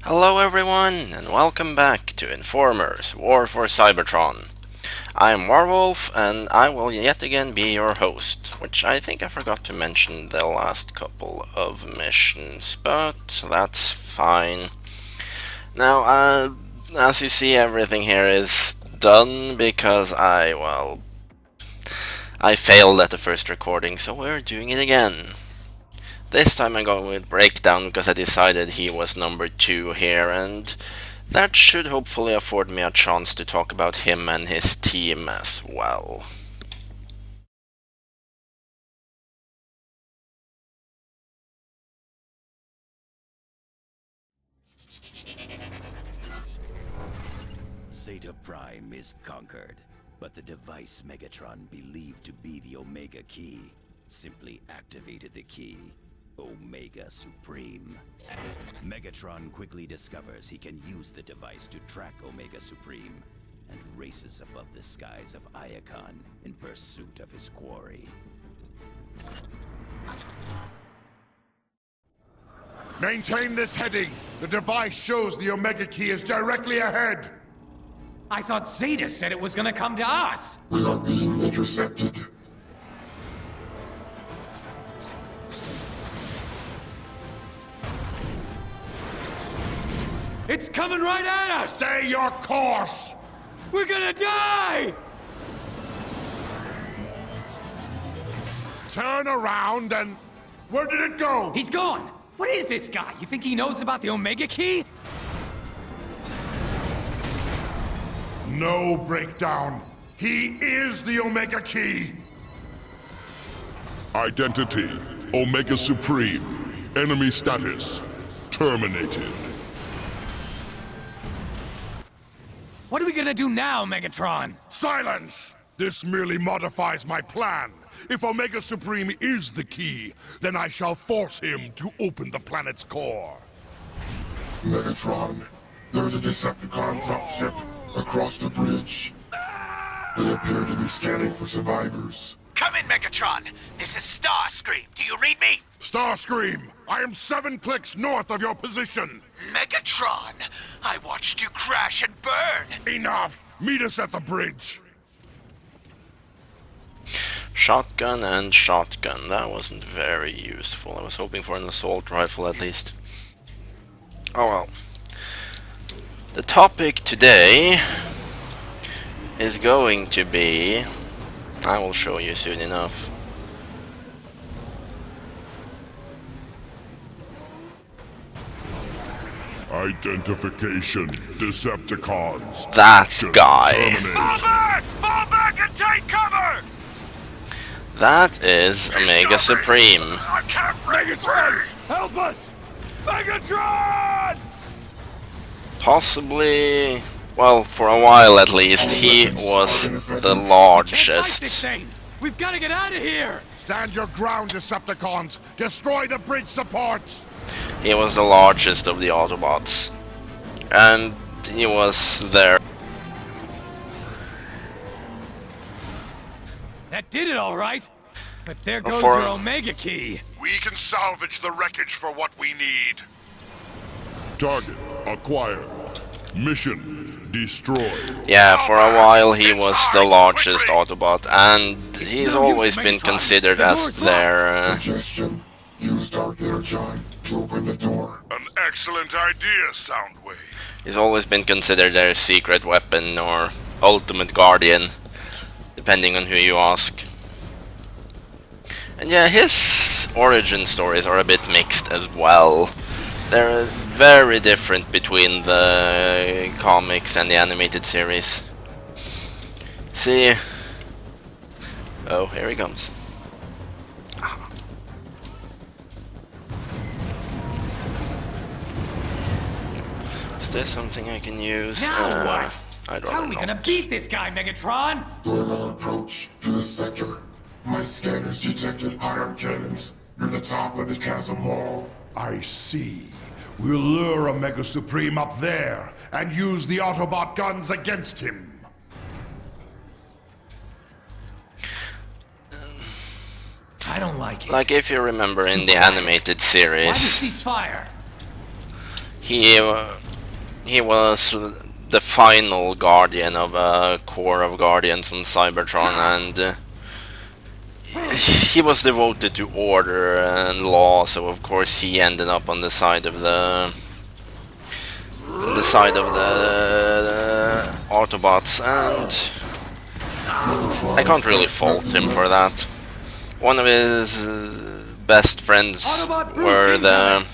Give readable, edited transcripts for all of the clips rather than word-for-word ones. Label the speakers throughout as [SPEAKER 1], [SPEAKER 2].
[SPEAKER 1] Hello everyone, and welcome back to Informers, War for Cybertron. I'm Warwolf, and I will yet again be your host, which I think I forgot to mention the last couple of missions, but that's fine. Now, as you see, everything here is done because I failed at the first recording, so we're doing it again. This time I'm going with Breakdown because I decided he was number 2 here, and that should hopefully afford me a chance to talk about him and his team as well.
[SPEAKER 2] Zeta Prime is conquered, but the device Megatron believed to be the Omega Key simply activated the key, Omega Supreme. Megatron quickly discovers he can use the device to track Omega Supreme and races above the skies of Iacon in pursuit of his quarry.
[SPEAKER 3] Maintain this heading. The device shows the Omega Key is directly ahead.
[SPEAKER 4] I thought Zeta said it was gonna come to us!
[SPEAKER 5] We are being intercepted.
[SPEAKER 4] It's coming right at us!
[SPEAKER 3] Stay your course!
[SPEAKER 4] We're gonna die!
[SPEAKER 3] Turn around and... Where did it go?
[SPEAKER 4] He's gone! What is this guy? You think he knows about the Omega Key?
[SPEAKER 3] No breakdown. He is the Omega Key.
[SPEAKER 6] Identity, Omega Supreme. Enemy status, terminated.
[SPEAKER 4] What are we gonna do now, Megatron?
[SPEAKER 3] Silence! This merely modifies my plan. If Omega Supreme is the key, then I shall force him to open the planet's core.
[SPEAKER 5] Megatron, there's a Decepticon dropship across the bridge. They appear to be scanning for survivors.
[SPEAKER 7] Come in, Megatron! This is Starscream. Do you read me?
[SPEAKER 3] Starscream, I am 7 clicks north of your position.
[SPEAKER 7] Megatron! I watched you crash and burn!
[SPEAKER 3] Enough! Meet us at the bridge.
[SPEAKER 1] Shotgun and shotgun, that wasn't very useful. I was hoping for an assault rifle at least. Oh well. The topic today is going to be... I will show you soon enough.
[SPEAKER 6] Identification, Decepticons.
[SPEAKER 1] That guy.
[SPEAKER 7] Fall back! Fall back and take cover!
[SPEAKER 1] That is Omega Supreme.
[SPEAKER 7] I can't break free!
[SPEAKER 4] Help us! Megatron!
[SPEAKER 1] Possibly... well, for a while at least, he was the largest.
[SPEAKER 4] We've gotta get out of here!
[SPEAKER 3] Stand your ground, Decepticons! Destroy the bridge supports!
[SPEAKER 1] He was the largest of the Autobots. And he was there.
[SPEAKER 4] That did it all right! But there goes
[SPEAKER 1] For-
[SPEAKER 4] your Omega Key!
[SPEAKER 3] We can salvage the wreckage for what we need.
[SPEAKER 6] Target acquired. Mission destroyed.
[SPEAKER 1] Yeah, for a while he was the largest Autobot, and he's always been considered as their...
[SPEAKER 5] Suggestion, use Dark Energon to open the door.
[SPEAKER 3] An excellent idea, Soundwave.
[SPEAKER 1] he's always been considered their secret weapon or ultimate guardian, depending on who you ask. And yeah, his origin stories are a bit mixed as well. They're very different between the comics and the animated series. See? Oh, here he comes. Ah. Is there something I can use?
[SPEAKER 4] Now what?
[SPEAKER 1] I'd
[SPEAKER 4] How
[SPEAKER 1] rather
[SPEAKER 4] are we
[SPEAKER 1] not.
[SPEAKER 4] gonna beat this guy, Megatron?
[SPEAKER 5] Thermal approach to the sector. My scanners detected ion cannons near the top of the chasm wall.
[SPEAKER 3] I see. We'll lure Omega Supreme up there and use the Autobot guns against him.
[SPEAKER 4] I don't like it.
[SPEAKER 1] Like if you remember in the
[SPEAKER 4] quiet.
[SPEAKER 1] animated
[SPEAKER 4] Why the
[SPEAKER 1] series,
[SPEAKER 4] ceasefire?
[SPEAKER 1] he was the final guardian of a corps of guardians on Cybertron, and he was devoted to order and law. So of course he ended up on the side of the Autobots, and I can't really fault him for that. One of his best friends were the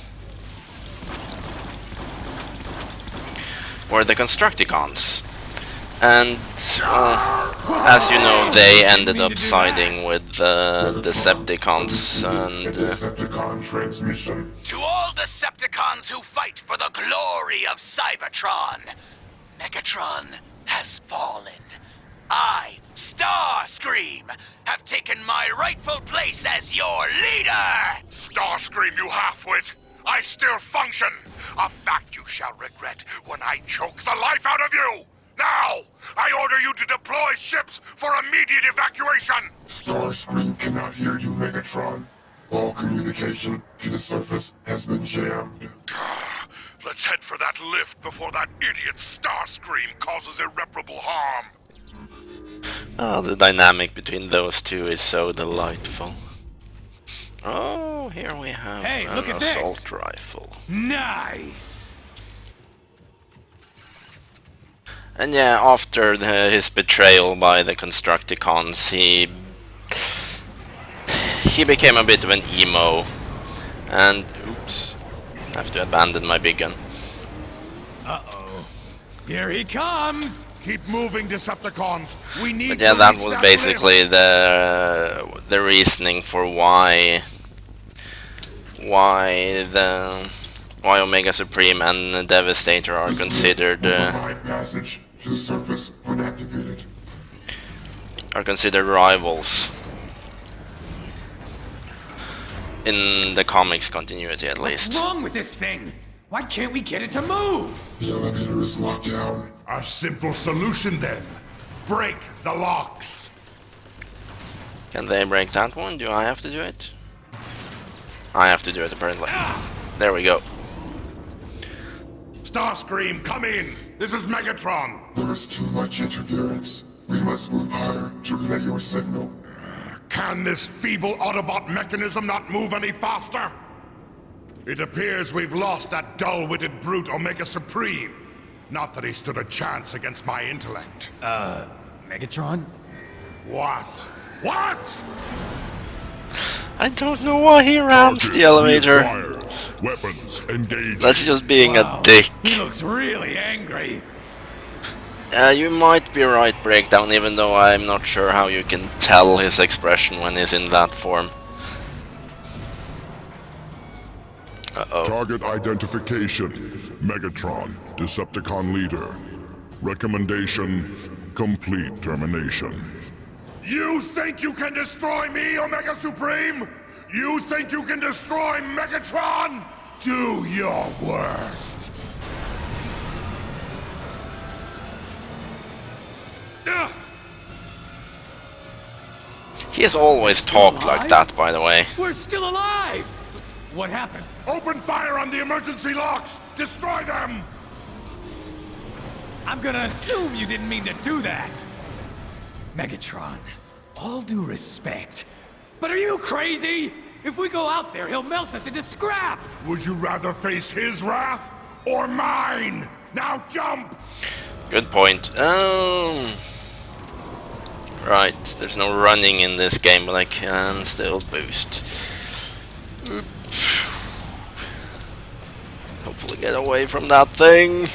[SPEAKER 1] Constructicons, and as you know, they ended up siding with the Decepticons, and
[SPEAKER 5] Decepticon transmission.
[SPEAKER 7] To all Decepticons who fight for the glory of Cybertron, Megatron has fallen. I, Starscream, have taken my rightful place as your leader!
[SPEAKER 3] Starscream, you half-wit! I still function! A fact you shall regret when I choke the life out of you! Now, I order you to deploy ships for immediate evacuation!
[SPEAKER 5] Starscream cannot hear you, Megatron. All communication to the surface has been jammed.
[SPEAKER 3] Let's head for that lift before that idiot Starscream causes irreparable harm.
[SPEAKER 1] the dynamic between those two is so delightful. Oh, here we have
[SPEAKER 4] look
[SPEAKER 1] an
[SPEAKER 4] at this.
[SPEAKER 1] assault rifle.
[SPEAKER 4] Nice!
[SPEAKER 1] And yeah, after his betrayal by the Constructicons, he became a bit of an emo. And oops, I have to abandon my big gun.
[SPEAKER 4] Uh-oh. Here he comes!
[SPEAKER 3] Keep moving, Decepticons. We need
[SPEAKER 1] But yeah,
[SPEAKER 3] to
[SPEAKER 1] that
[SPEAKER 3] reach
[SPEAKER 1] was
[SPEAKER 3] lift.
[SPEAKER 1] basically the reasoning for why Omega Supreme and Devastator are considered
[SPEAKER 5] Provide passage to the surface when activated.
[SPEAKER 1] rivals in the comics continuity, at least.
[SPEAKER 4] What's wrong with this thing? Why can't we get it to move?
[SPEAKER 5] The elevator is locked down.
[SPEAKER 3] A simple solution then. Break the locks.
[SPEAKER 1] Can they break that one? Do I have to do it? I have to do it, apparently. There we go.
[SPEAKER 3] Starscream, come in. This is Megatron.
[SPEAKER 5] There is too much interference. We must move higher to relay your signal.
[SPEAKER 3] Can this feeble Autobot mechanism not move any faster? It appears we've lost that dull-witted brute Omega Supreme. Not that he stood a chance against my intellect.
[SPEAKER 4] Megatron?
[SPEAKER 3] What? What?
[SPEAKER 1] I don't know why he rams the elevator.
[SPEAKER 6] Reacquired. Weapons engaged.
[SPEAKER 1] That's just being
[SPEAKER 4] Wow,
[SPEAKER 1] a dick.
[SPEAKER 4] He looks really angry.
[SPEAKER 1] You might be right, Breakdown, even though I'm not sure how you can tell his expression when he's in that form. Uh-oh.
[SPEAKER 6] Target identification. Megatron, Decepticon leader. Recommendation, complete termination.
[SPEAKER 3] You think you can destroy me, Omega Supreme? You think you can destroy Megatron? Do your worst.
[SPEAKER 1] He has always talked like that, by the way.
[SPEAKER 4] We're still alive! What happened?
[SPEAKER 3] Open fire on the emergency locks! Destroy them!
[SPEAKER 4] I'm gonna assume you didn't mean to do that. Megatron, all due respect, but are you crazy? If we go out there, he'll melt us into scrap!
[SPEAKER 3] Would you rather face his wrath or mine? Now jump!
[SPEAKER 1] Good point. Right, there's no running in this game, but I can still boost. Hopefully get away from that thing.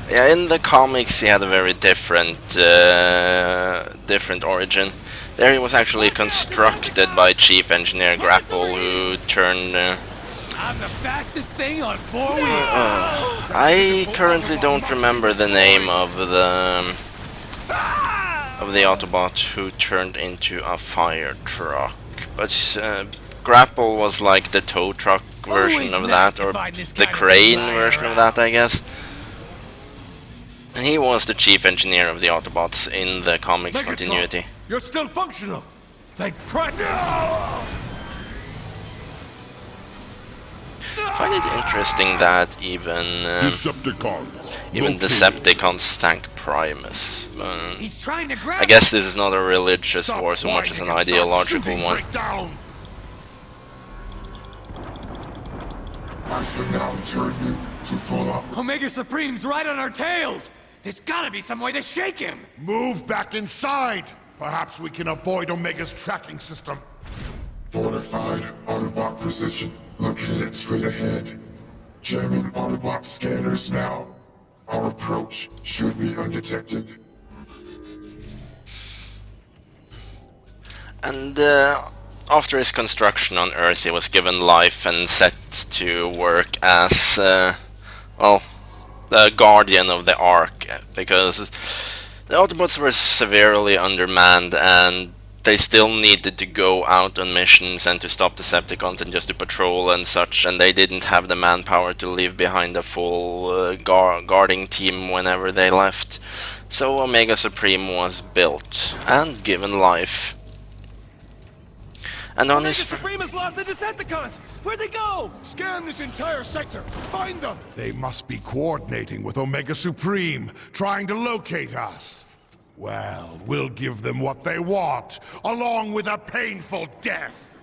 [SPEAKER 1] Yeah, in the comics he had a very different origin. There he was actually constructed by Chief Engineer Grapple, who turned...
[SPEAKER 4] I'm the fastest thing on 4 wheels!
[SPEAKER 1] I currently don't remember the name of the Autobot who turned into a fire truck, but Grapple was like the tow truck version of that, or the crane version of that, I guess. And he was the chief engineer of the Autobots in the comics continuity.
[SPEAKER 4] You're still functional! Thank Christ! No!
[SPEAKER 1] I find it interesting that even
[SPEAKER 6] Decepticons.
[SPEAKER 1] Decepticons thank Primus.
[SPEAKER 4] He's trying to grab
[SPEAKER 1] I guess this is not a religious war so much as an
[SPEAKER 3] whining and start
[SPEAKER 1] ideological
[SPEAKER 3] shooting,
[SPEAKER 1] one.
[SPEAKER 3] Breakdown.
[SPEAKER 5] I can now turn you to full up.
[SPEAKER 4] Omega Supreme's right on our tails! There's gotta be some way to shake him!
[SPEAKER 3] Move back inside. Perhaps we can avoid Omega's tracking system.
[SPEAKER 5] Fortified Autobot precision located straight ahead. Jamming Autobot scanners now. Our approach should be undetected.
[SPEAKER 1] And after his construction on Earth, he was given life and set to work as, well, the guardian of the Ark, because the Autobots were severely undermanned and they still needed to go out on missions and to stop Decepticons and just to patrol and such, and they didn't have the manpower to leave behind a full guarding team whenever they left. So Omega Supreme was built and given life. And on his
[SPEAKER 8] Supreme has lost the Decepticons! Where'd they go?
[SPEAKER 3] Scan this entire sector. Find them. They must be coordinating with Omega Supreme, trying to locate us. Well, we'll give them what they want, along with a painful death.